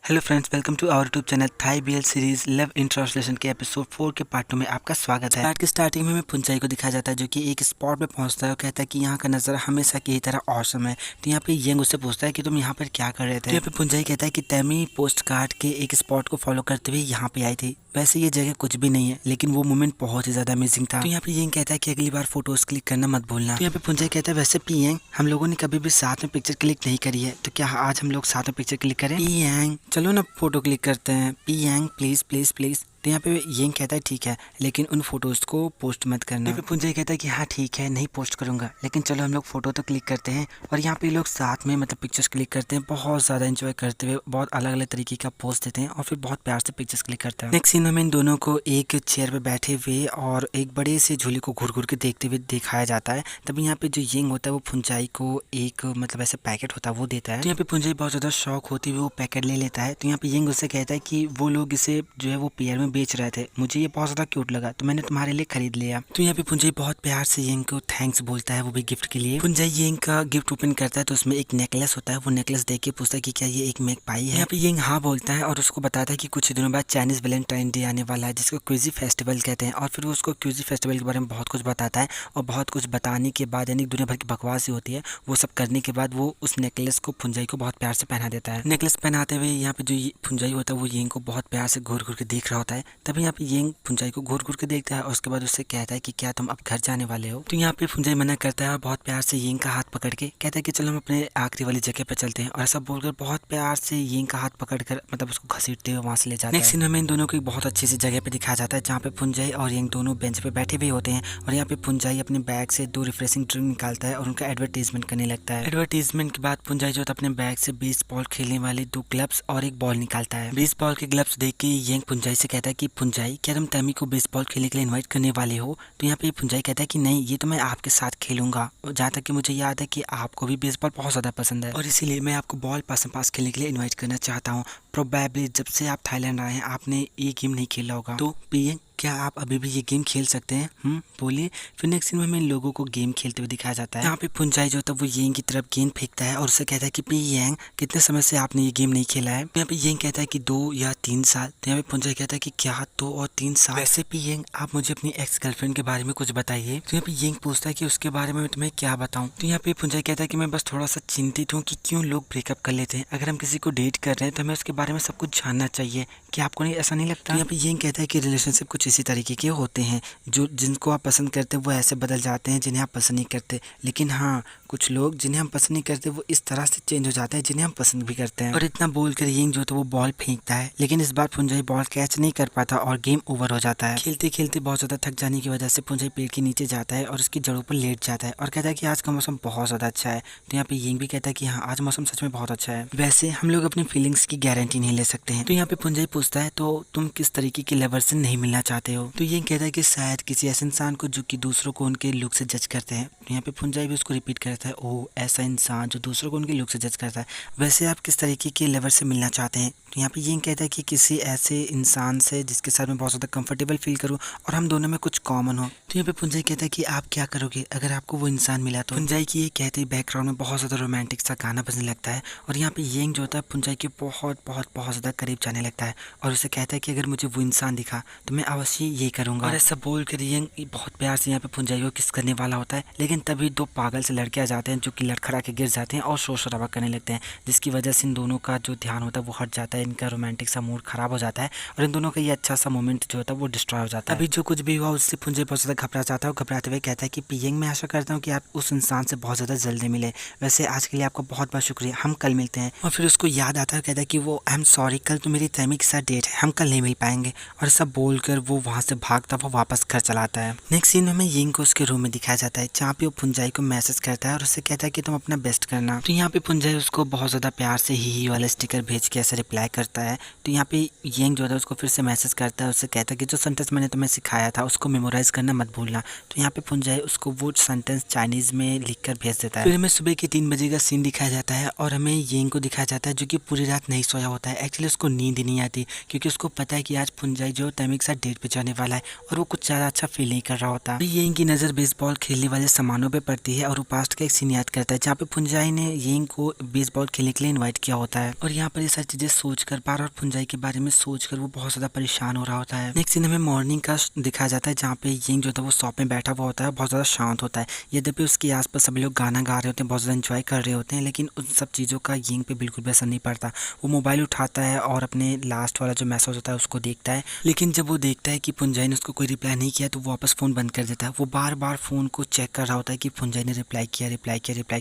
Hello friends, welcome to our YouTube channel Thai BL series love in translation के episode 4 के part 2 में आपका स्वागत है। पार्ट की स्टार्टिंग में हमें फुंचाई को दिखाया जाता है जो कि एक स्पॉट पे पहुंचता है और कहता है कि यहाँ का नज़ारा हमेशा की तरह औसम है। तो यहाँ पे यंग उससे पूछता है कि तुम यहाँ पर क्या कर रहे थे। तो यहाँ पे फुंचाई कहता है कि तैमी पोस्ट कार्ड के एक स्पॉट को फॉलो करते हुए यहाँ पे आई थी। वैसे ये जगह कुछ भी नहीं है, लेकिन वो मोमेंट बहुत ही ज्यादा अमेजिंग था। तो यहाँ पे यंग कहता है कि अगली बार फोटोज क्लिक करना मत भूलना। तो यहाँ पे फुंचाई कहता है वैसे पियंग, हम लोगों ने कभी भी साथ में पिक्चर क्लिक नहीं करी है, तो क्या आज हम लोग साथ में पिक्चर क्लिक करें? पियंग चलो ना फोटो क्लिक करते हैं। पियंग प्लीज प्लीज प्लीज। तो यहाँ पे यंग कहता है ठीक है, लेकिन उन फोटोज को पोस्ट मत करना। यहाँ पे फुंचाई कहता है कि हाँ ठीक है, नहीं पोस्ट करूंगा, लेकिन चलो हम लोग फोटो तो क्लिक करते हैं। और यहाँ पे लोग साथ में मतलब पिक्चर्स क्लिक करते हैं, बहुत ज़्यादा एंजॉय करते हुए, बहुत अलग अलग तरीके का पोस्ट देते हैं और फिर बहुत प्यार से पिक्चर्स क्लिक करते हैं। नेक्स्ट सीन में इन दोनों को एक चेयर पे बैठे हुए और एक बड़े से झूले को घूर घूर के देखते हुए दिखाया जाता है। तभी यहाँ पे जो यंग होता है वो फुंचाई को एक मतलब ऐसे पैकेट होता है वो देता है। तो यहाँ पे फुंचाई बहुत ज़्यादा शौक होती हुई वो पैकेट ले लेता है। तो यहाँ पे यंग उससे कहता है कि वो लोग इसे जो है वो पेयर में बेच रहे थे, मुझे ये बहुत ज़्यादा क्यूट लगा तो मैंने तुम्हारे लिए खरीद लिया। तो यहाँ पे फुंचाई बहुत प्यार से यंग को थैंक्स बोलता है, वो भी गिफ्ट के लिए। फुंचाई यंग का गिफ्ट ओपन करता है तो उसमें एक नेकलेस होता है। वो नेकलेस देख के पूछता है कि क्या ये एक मैगपाई है। यहाँ पे यंग हाँ बोलता है और उसको बताता है कि कुछ दिनों बाद चाइनीज वैलेंटाइन डे आने वाला है जिसको क्विजी फेस्टिवल कहते हैं। और फिर वो उसको क्विजी फेस्टिवल के बारे में बहुत कुछ बताता है और बहुत कुछ बताने के बाद यानी दुनिया भर की बकवास ही होती है, वो सब करने के बाद वो उस नेकलेस को फुंचाई को बहुत प्यार से पहना देता है। नेकलेस पहनाते हुए यहाँ पे जो फुंचाई होता है वो यंग को बहुत प्यार से घूर घूर के देख रहा होता है। तभी यहाँ पे यंग फुंचाई को घूर घूर के देखता है और उसके बाद उससे कहता है कि क्या तुम अब घर जाने वाले हो। तो यहाँ पे फुंचाई मना करता है और बहुत प्यार से यंग का हाथ पकड़ के कहता है कि चलो हम अपने आखिरी वाली जगह पर चलते हैं। और ऐसा बोलकर बहुत प्यार से यंग का हाथ पकड़कर मतलब उसको घसीटते हुए वहां से ले जाता है। नेक्स्ट सीन में इन दोनों को एक बहुत अच्छी सी जगह पे दिखाया जाता है जहाँ पे फुंचाई और यंग दोनों बेंच पे बैठे हुए होते हैं। और यहाँ पे फुंचाई अपने बैग से 2 रिफ्रेशिंग ड्रिंक निकालता है और उनका एडवर्टीजमेंट करने लगता है। एडवर्टीजमेंट के बाद फुंचाई जो अपने बैग से बेसबॉल खेलने वाले 2 ग्लव्स और एक बॉल निकालता है। बेसबॉल के ग्लव्स देख के यंग फुंचाई से कहता है कि फुंचाई क्या तुम तैमी को बेसबॉल खेलने के लिए इन्वाइट करने वाले हो? तो यहाँ पे फुंचाई कहता है कि नहीं, ये तो मैं आपके साथ खेलूंगा। जहाँ तक कि मुझे याद है कि आपको भी बेसबॉल बहुत ज़्यादा पसंद है और इसीलिए मैं आपको बॉल पास खेलने के लिए इन्वाइट करना चाहता हूँ। प्रोबेबली जब से आप थाईलैंड आए हैं आपने ये गेम नहीं खेला होगा, तो पियंग क्या आप अभी भी ये गेम खेल सकते हैं? बोलिए। फिर नेक्स्ट सीन में हमें लोगों को गेम खेलते हुए दिखाया जाता है। यहाँ पे फुंचाई जो होता है वो यंग की तरफ गेंद फेंकता है और उससे कहता है कि पियंग कितने समय से आपने ये गेम नहीं खेला है? यहाँ पे यंग कहता है कि 2 या 3 साल। तो यहाँ पे फुंचाई कहता है कि क्या 2 और 3 साल? वैसे पियंग आप मुझे अपनी एक्स गर्लफ्रेंड के बारे में कुछ बताइए। तो यहाँ पे यंग पूछता है कि उसके बारे में तुम्हें क्या बताऊँ? तो यहाँ पे फुंचाई कहता है कि मैं बस थोड़ा सा चिंतित हूँ कि क्यों लोग ब्रेकअप कर लेते हैं। अगर हम किसी को डेट कर रहे हैं तो हमें उसके बारे में सब कुछ जानना चाहिए, क्या आपको नहीं ऐसा नहीं लगता? तो यहाँ पे यंग कहता है कि रिलेशनशिप कुछ इसी तरीके के होते हैं, जो जिनको आप पसंद करते हैं वो ऐसे बदल जाते हैं जिन्हें आप पसंद नहीं करते, लेकिन हाँ कुछ लोग जिन्हें हम पसंद नहीं करते वो इस तरह से चेंज हो जाते हैं जिन्हें हम पसंद भी करते हैं। और इतना बोलकर यंग जो तो वो बॉल फेंकता है, लेकिन इस बार फुंचाई बॉल कैच नहीं कर पाता और गेम ओवर हो जाता है। खेलते खेलते बहुत ज़्यादा थक जाने की वजह से फुंचाई पेड़ के नीचे जाता है और उसकी जड़ों पर लेट जाता है और कहता है कि आज का मौसम बहुत ज़्यादा अच्छा है। तो यहाँ पे यंग भी कहता है कि हाँ आज मौसम सच में बहुत अच्छा है। वैसे हम लोग अपनी फीलिंग्स की गारंटी नहीं ले सकते हैं। तो यहाँ पे फुंचाई पूछता है तो तुम किस तरीके के लवर से नहीं मिलना चाहते हो? तो यंग कहता है कि शायद किसी ऐसे इंसान को जो कि दूसरों को उनके लुक से जज करते हैं। तो यहाँ पे फुंचाई भी उसको रिपीट करता है, ओह ऐसा इंसान जो दूसरों को उनके लुक से जज करता है। वैसे आप किस तरीके के लवर से मिलना चाहते हैं? तो यहाँ पे यंग कहता है कि किसी ऐसे इंसान से जिसके साथ मैं बहुत ज़्यादा कंफर्टेबल फील करूँ और हम दोनों में कुछ कॉमन हो। तो यहाँ पे फुंचाई कहता है कि आप क्या करोगे अगर आपको वो इंसान मिला? तो फुंचाई की ये कहते ही बैकग्राउंड में बहुत ज़्यादा रोमांटिक सा गाना बजने लगता है और यहाँ पे यंग जो होता है फुंचाई के बहुत बहुत बहुत ज़्यादा करीब जाने लगता है और उसे कहता है कि अगर मुझे वो इंसान दिखा तो मैं अवश्य ये करूँगा। और ऐसा बोल कर यंग बहुत प्यार से यहाँ पे फुंचाई को किस करने वाला होता है, लेकिन तभी 2 पागल से लड़के आ जाते हैं जो कि लड़खड़ा के गिर जाते हैं और शोर शराबा करने लगते हैं, जिसकी वजह से इन दोनों का जो ध्यान होता है वो हट जाता है, इनका रोमांटिक सा मूड खराब हो जाता है और इन दोनों का ये अच्छा सा मोमेंट जो होता है वो डिस्ट्रॉय हो जाता है। अभी जो कुछ भी हुआ उससे फुंचाई बहुत ज़्यादा घबरा जाता है और घबराते हुए कहता है कि पियंग मैं आशा करता हूँ कि आप उस इंसान से बहुत ज़्यादा जल्दी मिले। वैसे आज के लिए आपका बहुत बहुत शुक्रिया, हम कल मिलते हैं। और फिर उसको याद आता है, कहता है कि वो आई एम सॉरी कल तो मेरी तैमी के साथ डेट है, हम कल नहीं मिल पाएंगे। और सब बोलकर वो वहाँ से भागता हुआ वापस घर चला आता है। नेक्स्ट सीन में हमें यंग को उसके रूम में दिखाया जाता है जहाँ पे वो फुंचाई को मैसेज करता है और उससे कहता है कि तुम अपना बेस्ट करना। तो यहाँ पे फुंचाई उसको बहुत ज़्यादा प्यार से ही वाला स्टिकर भेज के ऐसे रिप्लाई करता है। तो यहाँ पे यंग जो है उसको फिर से मैसेज करता है, उससे कहता है कि जो सेंटेंस मैंने तुम्हें सिखाया था उसको मेमोराइज करना मत भूलना। तो यहाँ पे फुंचाई उसको वो सेंटेंस चाइनीज़ में लिख कर भेज देता है। फिर हमें सुबह के 3 बजे का सीन दिखाया जाता है और हमें यंग को दिखाया जाता है जो कि पूरी रात नहीं सोया होता है। एक्चुअली उसको नींद नहीं आती क्योंकि उसको पता है कि आज फुंचाई जो तैमी के साथ डेट पे जाने वाला है और वो कुछ ज़्यादा अच्छा फील नहीं कर रहा होता। येंग की नज़र बेसबॉल खेलने वाले सामानों पे पड़ती है और वो पास्ट का एक सीन याद करता है जहाँ पे फुंजाई ने येंग को बेसबॉल खेलने के लिए इन्वाइट किया होता है और यहाँ पर ये सारी चीज़ें सोचकर बार बार फुंजाई के बारे में सोचकर वो बहुत ज़्यादा परेशान हो रहा होता है। नेक्स्ट सीन हमें मॉर्निंग का दिखाया जाता है जहाँ पे येंग जो था वो शॉप में बैठा हुआ होता है, बहुत ज़्यादा शांत होता है। यद्यपि उसके आसपास सभी लोग गाना गा रहे होते हैं, बहुत ज़्यादा एंजॉय कर रहे होते हैं, लेकिन उन सब चीज़ों का येंग पे बिल्कुल भी असर नहीं पड़ता। वो मोबाइल उठाता है और अपने लास्ट वाला जो मैसेज होता है उसको देखता है, लेकिन जब वो देखता है कि फुंजाई ने उसको कोई रिप्लाई नहीं किया तो वो वापस फ़ोन बंद कर देता है। वो बार बार फ़ोन को चेक कर रहा होता है कि फुंजाई ने रिप्लाई किया,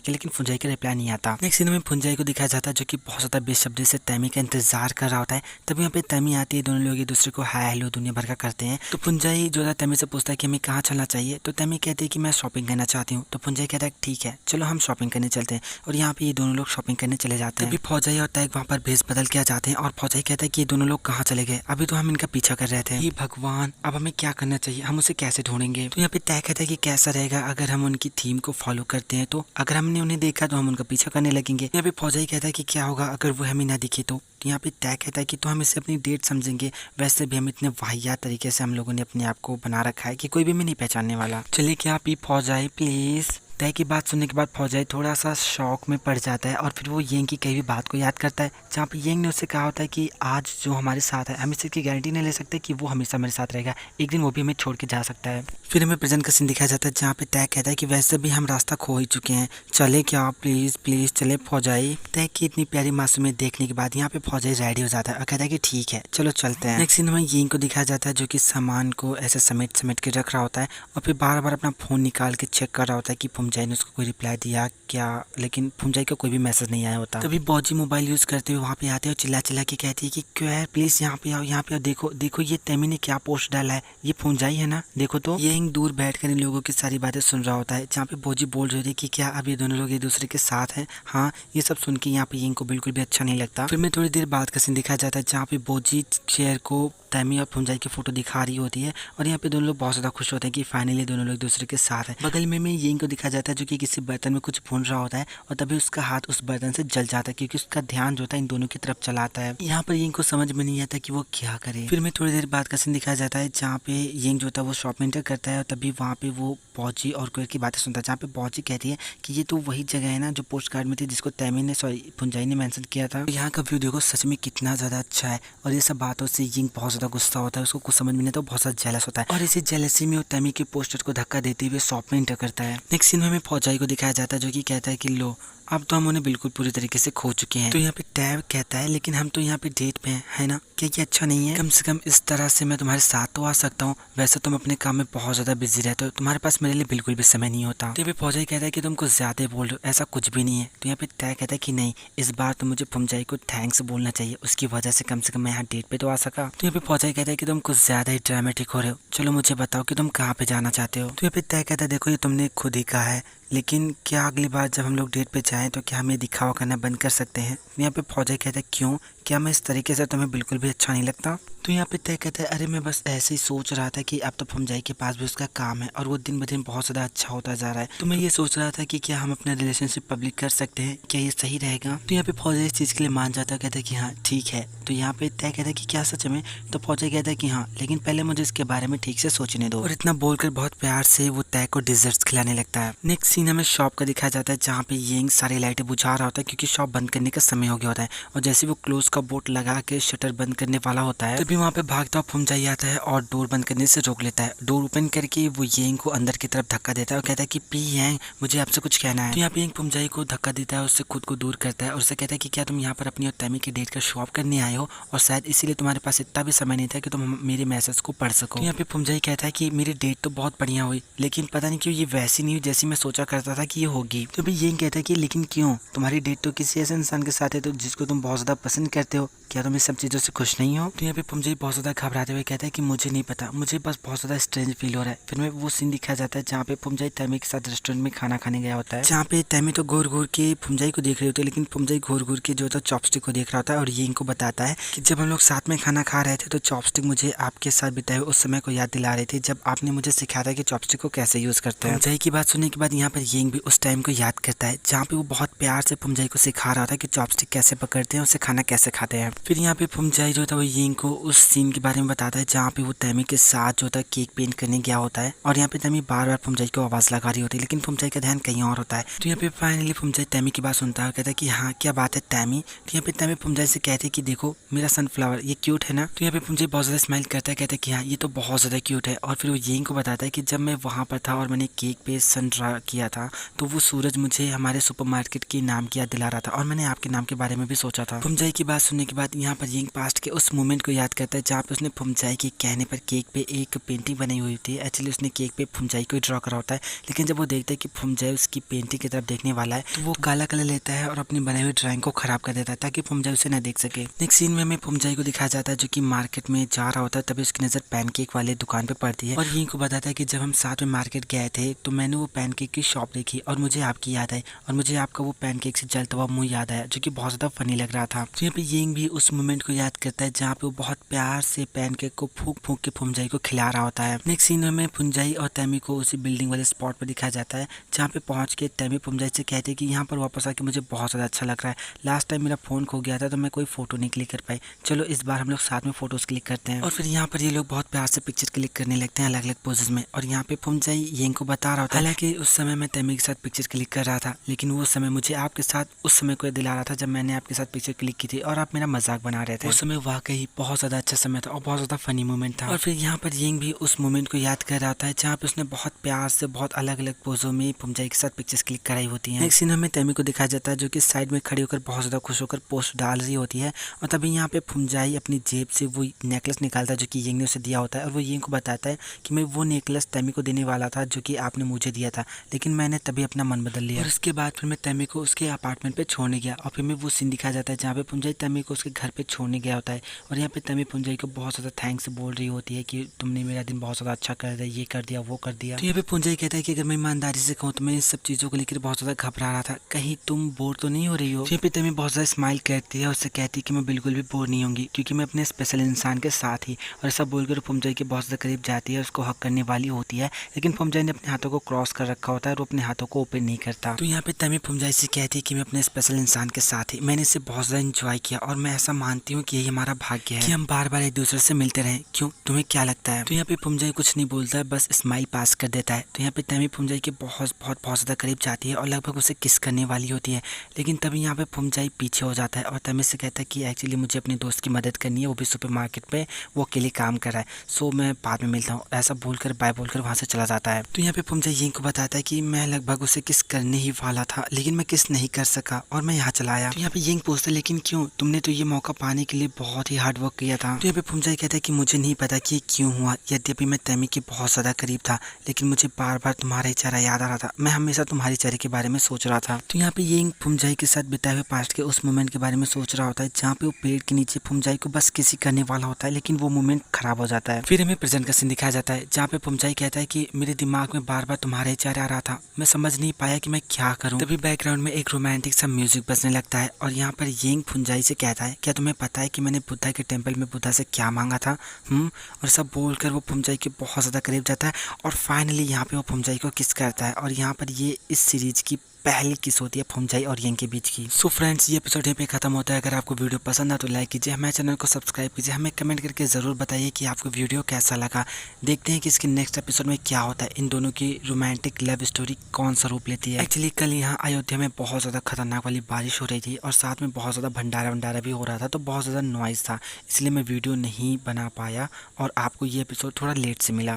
लेकिन फुंजाई का रिप्लाई नहीं आता। नेक्स्ट सीन में फुंजाई को दिखाया जाता है जो कि बहुत ज़्यादा बेसब्री से तैमी का इंतजार कर रहा होता है। तभी यहाँ पे तैमी आती है, दोनों लोग एक दूसरे को हाय हेलो दुनिया भर का करते हैं। तो फुंजाई जो था तैमी से पूछता है कि हमें कहाँ चलना चाहिए, तो तैमी कहती है कि मैं शॉपिंग करना चाहती हूँ। तो फुंजाई कहता है ठीक है चलो हम शॉपिंग करने चलते हैं और यहाँ पे ये दोनों लोग शॉपिंग करने चले जाते हैं। तभी फौजाई और तैग वहाँ पर भेस बदल के आ जाते हैं और फौजाई कहता है कि ये दोनों लोग कहाँ चले गए, अभी तो हम इनका पीछा कर रहे थे। ये भगवान, अब हमें क्या करना चाहिए, हम उसे कैसे ढूंढेंगे। तो यहाँ पे तैग कहता है कि कैसा रहेगा अगर हम उनकी थीम को फॉलो करते हैं, तो अगर हमने उन्हें देखा तो हम उनका पीछा करने लगेंगे। यहाँ पे फौजाई कहता है कि क्या होगा अगर वो हमें ना दिखे तो यहाँ पे तय कहता है कि तो हम इसे अपनी डेट समझेंगे। वैसे भी हम इतने वाहियात तरीके से हम लोगों ने अपने आप को बना रखा है कि कोई भी हमें नहीं पहचानने वाला। चलिए क्या आप ही फौजाई प्लीज। तय की बात सुनने के बाद फौजाई थोड़ा सा शौक में पड़ जाता है और फिर वो येंग की कई भी बात को याद करता है जहाँ पे येंग ने उससे कहा होता है कि आज जो हमारे साथ है हम इस चीज़ की गारंटी नहीं ले सकते कि वो हमेशा हमारे साथ रहेगा, एक दिन वो भी हमें छोड़ के जा सकता है। फिर हमें प्रेजेंट का सीन दिखाया जाता है जहाँ पे तय कहता है कि वैसे भी हम रास्ता खो ही चुके हैं, चले क्या प्लीज प्लीज चले फौजाई। तय की इतनी प्यारी मासूमियत देखने के बाद यहाँ पे फौजाई रेडी हो जाता है और कहता है कि ठीक है चलो चलते हैं। नेक्स्ट सीन में येंग को दिखाया जाता है जो कि सामान को ऐसे समेट समेट के रख रहा होता है और फिर बार बार अपना फोन निकाल के चेक कर रहा होता है कि फुंजाई ने उसको कोई रिप्लाई दिया क्या, लेकिन फुंजाई का कोई भी मैसेज नहीं आया होता। तभी बॉजी मोबाइल यूज करते हुए वहाँ पे आते हैं और चिल्ला चिल्ला के कहती है कि क्यों है प्लीज यहाँ पे आओ, यहाँ पे आओ, देखो देखो ये तैमी ने क्या पोस्ट डाला है, ये फुंजाई है ना, देखो तो। ये दूर बैठकर इन लोगों की सारी बातें सुन रहा होता है जहाँ पे बॉजी बोल रही थी कि क्या अब ये दोनों लोग एक दूसरे के साथ हैं। हाँ, ये सब सुन के यहाँ पे येंग को बिल्कुल भी अच्छा नहीं लगता। फिर मैं थोड़ी देर बाद का सीन दिखाया जाता है जहाँ पे बॉजी शेर को तैमी और फुंजाई की फोटो दिखा रही होती है और यहाँ पे दोनों लोग बहुत ज़्यादा खुश होते हैं कि फाइनली दोनों लोग एक दूसरे के साथ हैं। बगल में येंग को दिखाया जाता है जो कि किसी बर्तन में कुछ भून रहा होता है और तभी उसका हाथ उस बर्तन से जल जाता है क्योंकि उसका ध्यान जो था इन दोनों की तरफ चलाता है। यहाँ पर येंग को समझ में नहीं आता कि वो क्या करे। फिर मैं थोड़ी देर बाद का सीन दिखाया जाता है जहाँ पे येंग जो था वो शॉप में एंटर करता है और तभी वहाँ पे वो बॉजी और कोयर की बातें सुनता है जहाँ पे बॉजी कहती है कि ये तो वही जगह है ना जो पोस्ट कार्ड में थी जिसको तैमी ने फुंजाई ने मेंशन किया था। यहाँ का व्यू देखो सच में कितना ज़्यादा अच्छा है और ये सब बातों से येंग बहुत ज़्यादा गुस्सा होता है, उसको कुछ समझ में नहीं, तो बहुत ज़्यादा जेलस होता है और इसी जेलसी में वो तैमी के पोस्टर को धक्का देते हुए शॉप में एंटर करता है। नेक्स्ट सीन में हमें फौजाई को दिखाया जाता है जो कि कहता है कि लो अब तो हम उन्हें बिल्कुल पूरी तरीके से खो चुके हैं। तो यहाँ पे टैब कहता है लेकिन हम तो यहाँ पे डेट पे हैं, है ना, क्या ये अच्छा नहीं है? कम से कम इस तरह से मैं तुम्हारे साथ तो आ सकता हूँ, वैसे तुम अपने काम में बहुत ज़्यादा बिजी रहते हो, तुम्हारे पास मेरे लिए बिल्कुल भी समय नहीं होता। तो यहाँ पे फौजाई कहता है कि तुम कुछ ज़्यादा बोल रहे हो, ऐसा कुछ भी नहीं है। तो यहाँ पे तय कहता है कि नहीं, इस बार तो मुझे फुंजाई को थैंक्स बोलना चाहिए, उसकी वजह से कम मैं यहाँ डेट पे तो आ सका। तो यहाँ पे फौजाई कहता है कि तुम कुछ ज़्यादा ही ड्रामेटिक हो रहे हो, चलो मुझे बताओ कि तुम कहाँ पे जाना चाहते हो। तो यहाँ पे तय कहता है देखो ये तुमने खुद ही कहा है, लेकिन क्या अगली बार जब हम लोग डेट पे जाएं तो क्या हम ये दिखावा करना बंद कर सकते हैं? यहाँ पे फौजाई कहता है क्यों, क्या मैं इस तरीके से तुम्हें बिल्कुल भी अच्छा नहीं लगता? तो यहाँ पे तय कहता है अरे मैं बस ऐसे ही सोच रहा था कि अब तो फुंजाई के पास भी उसका काम है और वो दिन ब दिन बहुत ज़्यादा अच्छा होता जा रहा है, तो मैं ये सोच रहा था कि क्या हम अपना रिलेशनशिप पब्लिक कर सकते हैं, क्या ये सही रहेगा? तो यहाँ पे फौजाई इस चीज़ के लिए मान जाता है, कहता है कि हाँ ठीक है। तो यहाँ पे तय कहता है कि क्या सच में? तो फौजाई कहता है कि हाँ, लेकिन पहले मुझे इसके बारे में ठीक से सोचने दो। और इतना बोलकर बहुत प्यार से वो तय को डिजर्ट्स खिलाने लगता है। नेक्स्ट सीन हमें शॉप का दिखाया जाता है जहाँ पे येंग सारी लाइटें बुझा रहा होता है क्योंकि शॉप बंद करने का समय हो गया होता है और जैसे वो क्लोज का बोर्ड लगा के शटर बंद करने वाला होता है तभी वहाँ पे भागता हुआ फुंजाई आता है और डोर बंद करने से रोक लेता है। डोर ओपन करके वो येंग को अंदर की तरफ धक्का देता है और कहता है कि पी येंग, मुझे आपसे कुछ कहना है। तो यहाँ पे येंग फुंजाई को धक्का देता है, उससे खुद को दूर करता है और उससे कहता है कि क्या तुम यहाँ पर अपनी और तैमी की डेट का शो ऑफ करने आए हो और शायद इसीलिए तुम्हारे पास इतना भी समय नहीं था कि तुम मेरे मैसेज को पढ़ सको। यहाँ पे फुंजाई कहता है कि मेरी डेट तो बहुत बढ़िया हुई, लेकिन पता नहीं क्यों ये वैसी नहीं हुई जैसी मैं सोचा करता था कि ये होगी। तो भाई येंग कहता है कि लेकिन क्यों, तुम्हारी डेट तो किसी ऐसे इंसान के साथ है तो जिसको तुम बहुत ज्यादा पसंद करते हो, क्या तुम इस सब चीजों से खुश नहीं हो? तो यहाँ पे फुंजाई बहुत ज्यादा घबराते हुए कहता है कि मुझे नहीं पता, मुझे बस बहुत ज्यादा स्ट्रेंज फील हो रहा है। फिर में वो सीन दिखाया जाता है जहाँ पे फुंजाई तैमी के साथ रेस्टोरेंट में खाना खाने गया होता है, जहाँ पे तैमी तो घूर घूर के फुंजाई को देख रही होती है, लेकिन फुंजाई घूर घूर के जो था चॉपस्टिक को देख रहा होता है और येंग को बताता है कि जब हम लोग साथ में खाना खा रहे थे तो चॉपस्टिक मुझे आपके साथ बिताए उस समय को याद दिला रही थी जब आपने मुझे सिखाया था कि चॉपस्टिक को कैसे यूज करते हैं। फुंजाई की बात सुनने के बाद यहाँ पर येंग भी उस टाइम को याद करता है जहाँ पे वो बहुत प्यार से फुंजाई को सिखा रहा था कि चॉपस्टिक कैसे पकड़ते हैं, उसे खाना कैसे खाते हैं। फिर यहाँ पे फुंजाई जो था वो येंग को उस सीन के बारे में बताता है जहाँ पे वो तैमी के साथ जो होता है केक पेंट करने गया होता है और यहाँ पे तैमी बार बार फुमजाई को आवाज़ लगा रही होती है, लेकिन फुमजाई का ध्यान कहीं और होता है। तो यहाँ पे फाइनली फुमजाई तैमी की बात सुनता है और कहता है कि हाँ क्या बात है तैमी। तो यहाँ पे तैमी फुमजाई से कहते हैं कि देखो मेरा सनफ्लावर ये क्यूट है ना। तो यहाँ पे फुमजाई बहुत ज़्यादा स्माइल करता है, कहता है कि हाँ ये तो बहुत ज़्यादा क्यूट है। और फिर वो यिंग को बताता है कि जब मैं वहाँ पर था और मैंने केक पे सन ड्रा किया था तो वो सूरज मुझे हमारे सुपरमार्केट के नाम की याद दिला रहा था और मैंने आपके नाम के बारे में भी सोचा था। फुमजाई की बात सुनने के बाद यहाँ पर यिंग पास्ट के उस मोमेंट को याद करता है जहाँ पे उसने फुमजाई के कहने पर केक पे एक पेंटिंग बनी हुई थी। एक्चुअली उसने केक पे फुमजाई को ड्रॉ करा होता है, लेकिन जब वो देखता है कि फुमजाई उसकी पेंटिंग की तरफ देखने वाला है तो वो काला कलर लेता है और अपनी बनाई हुई ड्राइंग को खराब कर देता है ताकि फुमजाई उसे न देख सके। नेक्स्ट सीन में हमें फुमजाई को दिखाया जाता है जो कि मार्केट में जा रहा होता है, तभी उसकी नजर पैनकेक वाले दुकान पे पड़ती है और यिंग को बताता है कि जब हम साथ में मार्केट गए थे तो मैंने वो पैनकेक की शॉप देखी और मुझे आपकी याद आई और मुझे आपका वो पैनकेक से जलता हुआ मुंह याद आया जो कि बहुत ज्यादा फनी लग रहा था। तो यहाँ पे यिंग भी उस मोमेंट को याद करता है जहाँ पे वो बहुत प्यार से पैनकेक को फूंक फूंक के फुमजाई को खिला रहा होता है। नेक्स्ट सीन में फुमजाई और तैमी को उसी बिल्डिंग वाले स्पॉट पर दिखाया जाता है जहाँ पे पहुंच के तैमी फुमजाई से कहती है कि यहाँ पर वापस आके मुझे बहुत ज़्यादा अच्छा लग रहा है। लास्ट टाइम मेरा फ़ोन खो गया था तो मैं कोई फोटो नहीं क्लिक कर पाई, चलो इस बार हम लोग साथ में फोटोज क्लिक करते हैं। और फिर यहाँ पर ये लोग बहुत प्यार से पिक्चर क्लिक करने लगते हैं अलग अलग पोजेस में और यहाँ पे फुमजाई यिंग को बता रहा होता है हालांकि उस समय मैं तैमी के साथ पिक्चर क्लिक कर रहा था, लेकिन वो समय मुझे आपके साथ उस समय को दिला रहा था जब मैंने आपके साथ पिक्चर क्लिक की थी और आप मेरा मजाक बना रहे थे। उस समय वाकई बहुत ज़्यादा अच्छा समय था और बहुत ज़्यादा फनी मोमेंट था। और फिर यहाँ पर यिंग भी उस मोमेंट को याद कर रहा था जहाँ पे उसने बहुत प्यार से बहुत अलग अलग पोजों में फुमजाई के साथ पिक्चर्स क्लिक कराई होती हैं। नेक्स्ट सीन हमें तैमी को दिखाया जाता है जो कि साइड में खड़ी होकर बहुत ज़्यादा खुश होकर पोस्ट डाल रही होती है और तभी यहाँ पे फुमजाई अपनी जेब से वो नेकलेस निकालता है जो कि यिंग ने उसे दिया होता है और वो यिंग को बताता है कि मैं वो नेकलेस तैमी को देने वाला था जो कि आपने मुझे दिया था, लेकिन मैंने तभी अपना मन बदल लिया। और उसके बाद फिर मैं तैमी को उसके अपार्टमेंट पे छोड़ने गया और फिर मैं वो सीन दिखाया जाता है जहाँ पे फुमजाई तैमी को उसके घर पे छोड़ने गया होता है और यहाँ पे तैमी फुमजाई को बहुत ज़्यादा थैंक्स बोल रही होती है कि तुमने मेरा दिन बहुत ज़्यादा अच्छा कर दिया, ये कर दिया वो कर दिया। तो यहाँ पे फुमजाई कहता है कि अगर मैं ईमानदारी से कहूँ तो मैं इस सब चीज़ों को लेकर बहुत ज़्यादा घबरा रहा था, कहीं तुम बोर तो नहीं हो रही हो। यहाँ पे तैमी बहुत ज़्यादा स्माइल करती है और उससे कहती है कि मैं बिल्कुल भी बोर नहीं होंगी क्योंकि मैं अपने स्पेशल इंसान के साथ ही। और ऐसा बोलकर फुमजाई के बहुत ज़्यादा करीब जाती है, उसको हक करने वाली होती है, लेकिन फुमजाई ने अपने हाथों को क्रॉस कर रखा होता है और वो अपने हाथों को ओपन नहीं करता। तो यहाँ पे तैमी फुमजाई से कहती है कि मैं अपने स्पेशल इंसान के साथ ही, मैंने इसे बहुत ज़्यादा इंजॉय किया और मैं ऐसा मानती हूँ कि यही हमारा भाग्य है कि हम बार बार एक दूसरे से मिलते रहें। क्यों, तुम्हें क्या लगता है? तो यहाँ पे फुमजाई कुछ नहीं बोलता है, बस स्माइल पास कर देता है। तो यहाँ पे तैमी फुमजाई के बहुत ज़्यादा करीब जाती है और लगभग उसे किस करने वाली होती है, लेकिन तभी यहाँ पे फुमजाई पीछे हो जाता है और तैमी से कहता है कि एक्चुअली मुझे अपने दोस्त की मदद करनी है, वो भी सुपरमार्केट पे वो अकेले काम कर रहा है, सो मैं बाद में मिलता हूँ। ऐसा बोलकर बाय बोलकर वहाँ से चला जाता है। तो यहाँ पे फुमजाई यिंग को बताता है कि मैं लगभग उसे किस करने ही वाला था, लेकिन मैं किस नहीं कर सका और मैं यहाँ चला आया। तो यहाँ पे यिंग पूछता है लेकिन क्यों, तुमने तो ये मौका पाने के लिए बहुत ही हार्ड वर्क किया था। तो यहाँ पे फुमजाई कहता है कि मुझे नहीं पता कि क्यों हुआ, यद्यपि मैं तैमी के बहुत ज़्यादा करीब था, लेकिन मुझे बार बार तुम्हारा ही चेहरा याद आ रहा था, मैं हमेशा तुम्हारे चेहरे के बारे में सोच रहा था। तो यहाँ पे यिंग फुमजाई के साथ बिताए हुए पास्ट के उस मोमेंट के बारे में सोच रहा होता है जहाँ पे वो पेड़ के नीचे फुमजाई को बस किसी करने वाला होता है, लेकिन वो मोमेंट खराब हो जाता है। फिर हमें प्रेजेंट का सीन दिखाया जाता है जहाँ पे फुमजाई कहता है कि मेरे दिमाग में बार बार तुम्हारा ही चेहरा आ रहा था, मैं समझ नहीं पाया कि मैं क्या करूँ। तभी बैकग्राउंड में एक रोमांटिक सा म्यूजिक बजने लगता है और यहाँ पर यिंग फुमजाई से कहता है क्या तुम्हें पता है कि मैंने बुद्धा के टेम्पल में बुद्धा से क्या मांगा था। और सब बोलकर वो फुमजाई के बहुत ज़्यादा करीब जाता है और फाइनली यहाँ पे वो फुमजाई को किस करता है और यहाँ पर ये इस सीरीज की पहली किस होती है फुमजाई और यिंग के बीच की। सो फ्रेंड्स, ये एपिसोड यहाँ पे खत्म होता है। अगर आपको वीडियो पसंद आए तो लाइक कीजिए, हमारे चैनल को सब्सक्राइब कीजिए, हमें कमेंट करके ज़रूर बताइए कि आपको वीडियो कैसा लगा। देखते हैं कि इसके नेक्स्ट एपिसोड में क्या होता है, इन दोनों की रोमांटिक लव स्टोरी कौन सा रूप लेती है। एक्चुअली कल यहाँ अयोध्या में बहुत ज़्यादा खतरनाक वाली बारिश हो रही थी और साथ में बहुत ज़्यादा भंडारा भी हो रहा था, तो बहुत ज़्यादा नॉइज़ था, इसलिए मैं वीडियो नहीं बना पाया और आपको ये एपिसोड थोड़ा लेट से मिला।